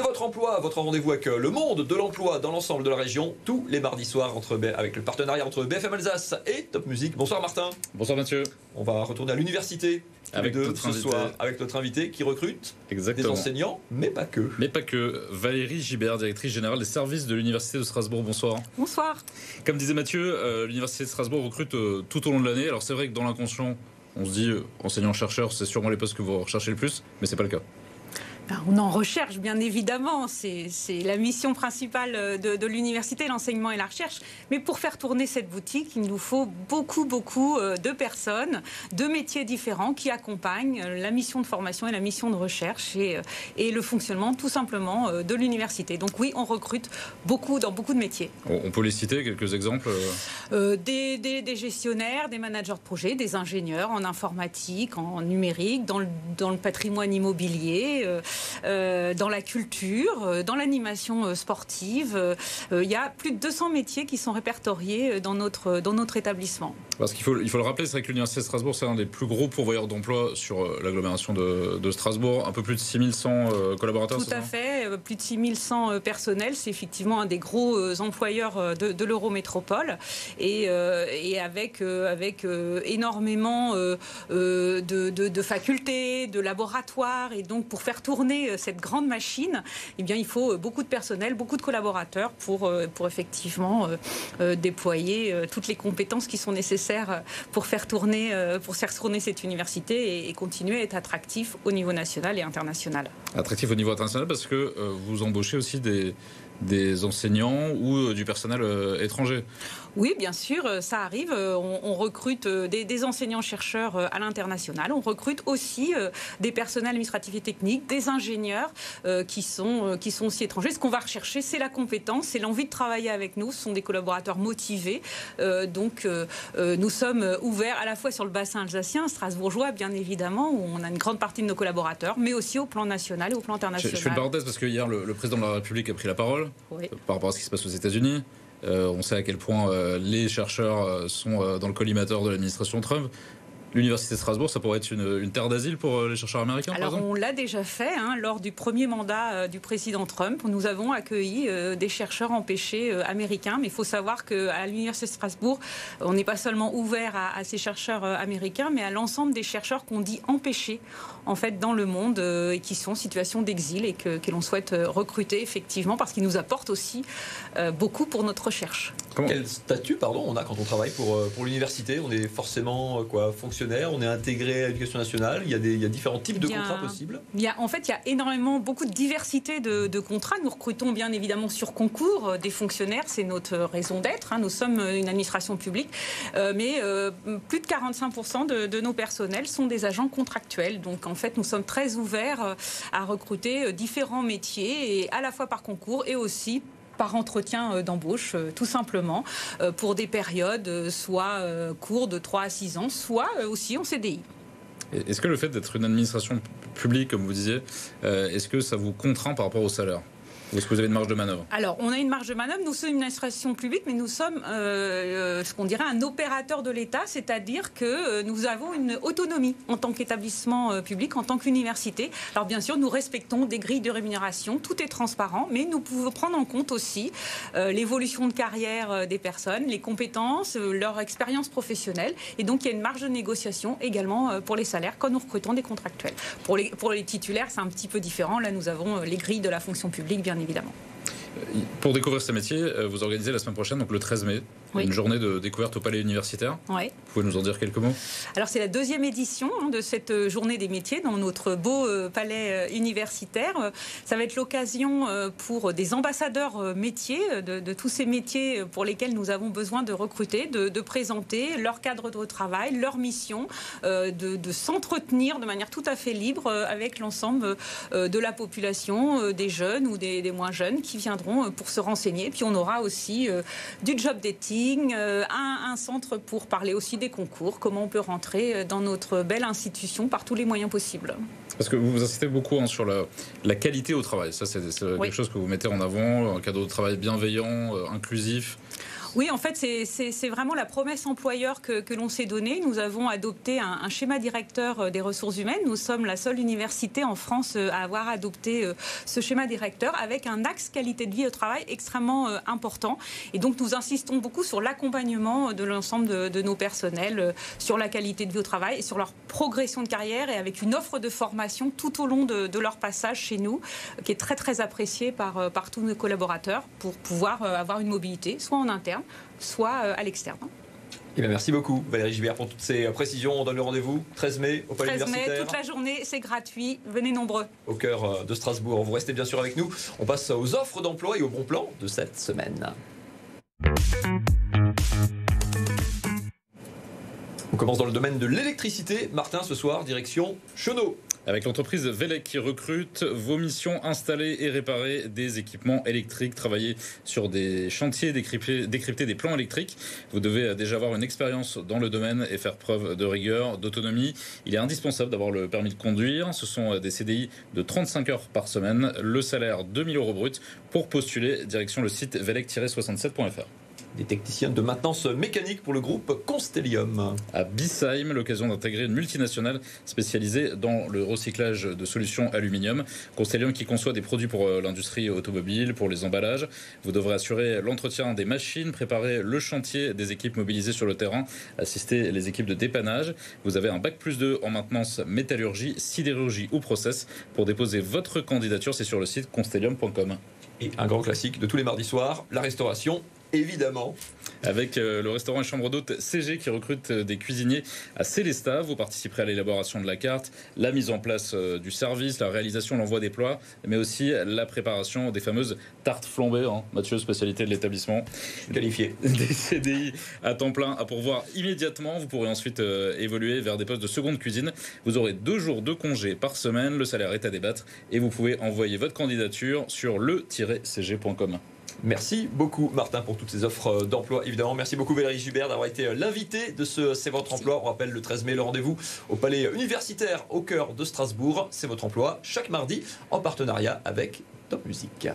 C'est votre emploi, votre rendez-vous avec le monde de l'emploi dans l'ensemble de la région, tous les mardis soirs avec le partenariat entre BFM Alsace et Top Music. Bonsoir Martin. Bonsoir Mathieu. On va retourner à l'université avec ce soir avec notre invité qui recrute des enseignants, mais pas que. Mais pas que. Valérie Gibert, directrice générale des services de l'Université de Strasbourg. Bonsoir. Bonsoir. Comme disait Mathieu, l'Université de Strasbourg recrute tout au long de l'année. Alors c'est vrai que dans l'inconscient, on se dit enseignant-chercheur, c'est sûrement les postes que vous recherchez le plus, mais c'est pas le cas. On en recherche, bien évidemment. C'est la mission principale de l'université, l'enseignement et la recherche. Mais pour faire tourner cette boutique, il nous faut beaucoup de personnes, de métiers différents qui accompagnent la mission de formation et la mission de recherche et le fonctionnement, tout simplement, de l'université. Donc oui, on recrute dans beaucoup de métiers. On peut les citer, quelques exemples des gestionnaires, des managers de projet, des ingénieurs en informatique, en numérique, dans le patrimoine immobilier, dans la culture, dans l'animation sportive. Il y a plus de 200 métiers qui sont répertoriés dans notre établissement. Parce qu'il faut le rappeler, c'est vrai que l'Université de Strasbourg, c'est un des plus gros pourvoyeurs d'emploi sur l'agglomération de Strasbourg. Un peu plus de 6100 collaborateurs. Tout à fait, plus de 6100 personnels. C'est effectivement un des gros employeurs de l'Eurométropole. Et avec énormément de facultés, de laboratoires. Et donc, pour faire tourner cette grande machine, eh bien, il faut beaucoup de personnel, beaucoup de collaborateurs pour effectivement déployer toutes les compétences qui sont nécessaires pour faire tourner cette université et continuer à être attractif au niveau national et international. Attractif au niveau international parce que vous embauchez aussi des enseignants ou du personnel étranger. Oui, bien sûr, ça arrive. On recrute des enseignants-chercheurs à l'international. On recrute aussi des personnels administratifs et techniques, des ingénieurs qui sont aussi étrangers. Ce qu'on va rechercher, c'est la compétence, c'est l'envie de travailler avec nous. Ce sont des collaborateurs motivés. Donc, nous sommes ouverts à la fois sur le bassin alsacien, strasbourgeois, bien évidemment, où on a une grande partie de nos collaborateurs, mais aussi au plan national et au plan international. Je fais une parenthèse parce que hier, le président de la République a pris la parole par rapport à ce qui se passe aux États-Unis. On sait à quel point les chercheurs sont dans le collimateur de l'administration Trump. L'Université de Strasbourg, ça pourrait être une terre d'asile pour les chercheurs américains, Alors, par exemple ? on l'a déjà fait lors du premier mandat du président Trump. Nous avons accueilli des chercheurs empêchés américains. Mais il faut savoir qu'à l'Université de Strasbourg, on n'est pas seulement ouvert à ces chercheurs américains, mais à l'ensemble des chercheurs qu'on dit empêchés en fait, dans le monde et qui sont en situation d'exil et que l'on souhaite recruter, effectivement, parce qu'ils nous apportent aussi beaucoup pour notre recherche. Quel statut on a quand on travaille pour l'université ? On est forcément fonctionnaire, on est intégré à l'éducation nationale, il y a différents types de contrats possibles. Il y a beaucoup de diversité de contrats. Nous recrutons bien évidemment sur concours des fonctionnaires, c'est notre raison d'être. Nous sommes une administration publique, mais plus de 45% de nos personnels sont des agents contractuels. Donc en fait, nous sommes très ouverts à recruter différents métiers, et à la fois par concours et aussi par entretien d'embauche, tout simplement, pour des périodes soit courtes de 3 à 6 ans, soit aussi en CDI. Est-ce que le fait d'être une administration publique, comme vous disiez, est-ce que ça vous contraint par rapport au salaire ? Ou est-ce que vous avez une marge de manœuvre ? Alors, on a une marge de manœuvre. Nous sommes une administration publique, mais nous sommes ce qu'on dirait un opérateur de l'État, c'est-à-dire que nous avons une autonomie en tant qu'établissement public, en tant qu'université. Alors, bien sûr, nous respectons des grilles de rémunération, tout est transparent, mais nous pouvons prendre en compte aussi l'évolution de carrière des personnes, les compétences, leur expérience professionnelle. Et donc, il y a une marge de négociation également pour les salaires quand nous recrutons des contractuels. Pour les titulaires, c'est un petit peu différent. Là, nous avons les grilles de la fonction publique, bien évidemment. Pour découvrir ces métiers, vous organisez la semaine prochaine, donc le 13 mai, une journée de découverte au Palais universitaire. Oui. Vous pouvez nous en dire quelques mots ? Alors, c'est la 2e édition de cette journée des métiers dans notre beau palais universitaire. Ça va être l'occasion pour des ambassadeurs métiers, de tous ces métiers pour lesquels nous avons besoin de recruter, de présenter leur cadre de travail, leur mission, de s'entretenir de manière tout à fait libre avec l'ensemble de la population, des jeunes ou des moins jeunes qui viendront pour se renseigner. Puis on aura aussi du job dating, un centre pour parler aussi des concours, comment on peut rentrer dans notre belle institution par tous les moyens possibles. Parce que vous insistez beaucoup sur la qualité au travail. Ça, c'est quelque chose que vous mettez en avant, un cadre de travail bienveillant, inclusif. Oui, en fait, c'est vraiment la promesse employeur que l'on s'est donnée. Nous avons adopté un schéma directeur des ressources humaines. Nous sommes la seule université en France à avoir adopté ce schéma directeur avec un axe qualité de vie au travail extrêmement important. Et donc, nous insistons beaucoup sur l'accompagnement de l'ensemble de nos personnels, sur la qualité de vie au travail et sur leur progression de carrière et avec une offre de formation tout au long de leur passage chez nous, qui est très, très appréciée par tous nos collaborateurs pour pouvoir avoir une mobilité, soit en interne, soit à l'externe. Eh bien, merci beaucoup Valérie Gibert pour toutes ces précisions. On donne le rendez-vous 13 mai au Palais 13 universitaire. mai, toute la journée, c'est gratuit. Venez nombreux. Au cœur de Strasbourg. Vous restez bien sûr avec nous. On passe aux offres d'emploi et au bon plan de cette semaine. On commence dans le domaine de l'électricité. Martin, ce soir, direction Chenaux. Avec l'entreprise Velec qui recrute, vos missions: installer et réparer des équipements électriques, travailler sur des chantiers, décrypter des plans électriques. Vous devez déjà avoir une expérience dans le domaine et faire preuve de rigueur, d'autonomie. Il est indispensable d'avoir le permis de conduire. Ce sont des CDI de 35 heures par semaine. Le salaire 2 000 € brut. Pour postuler, direction le site velec-67.fr. Des techniciens de maintenance mécanique pour le groupe Constellium. À Bissheim, l'occasion d'intégrer une multinationale spécialisée dans le recyclage de solutions aluminium. Constellium qui conçoit des produits pour l'industrie automobile, pour les emballages. Vous devrez assurer l'entretien des machines, préparer le chantier des équipes mobilisées sur le terrain, assister les équipes de dépannage. Vous avez un bac+2 en maintenance métallurgie, sidérurgie ou process. Pour déposer votre candidature, c'est sur le site constellium.com. Et un grand classique de tous les mardis soirs, la restauration. Évidemment. Avec le restaurant et chambre d'hôte CG qui recrute des cuisiniers à Célestat. Vous participerez à l'élaboration de la carte, la mise en place du service, la réalisation, l'envoi des plats, mais aussi la préparation des fameuses tartes flambées. Mathieu, spécialité de l'établissement. Qualifié. Des CDI à temps plein à pourvoir immédiatement. Vous pourrez ensuite évoluer vers des postes de seconde cuisine. Vous aurez 2 jours de congé par semaine. Le salaire est à débattre et vous pouvez envoyer votre candidature sur le-cg.com. Merci beaucoup Martin pour toutes ces offres d'emploi. Évidemment, merci beaucoup Valérie Gibert d'avoir été l'invité de ce C'est votre emploi. On rappelle le 13 mai le rendez-vous au Palais universitaire au cœur de Strasbourg. C'est votre emploi chaque mardi en partenariat avec Top Music.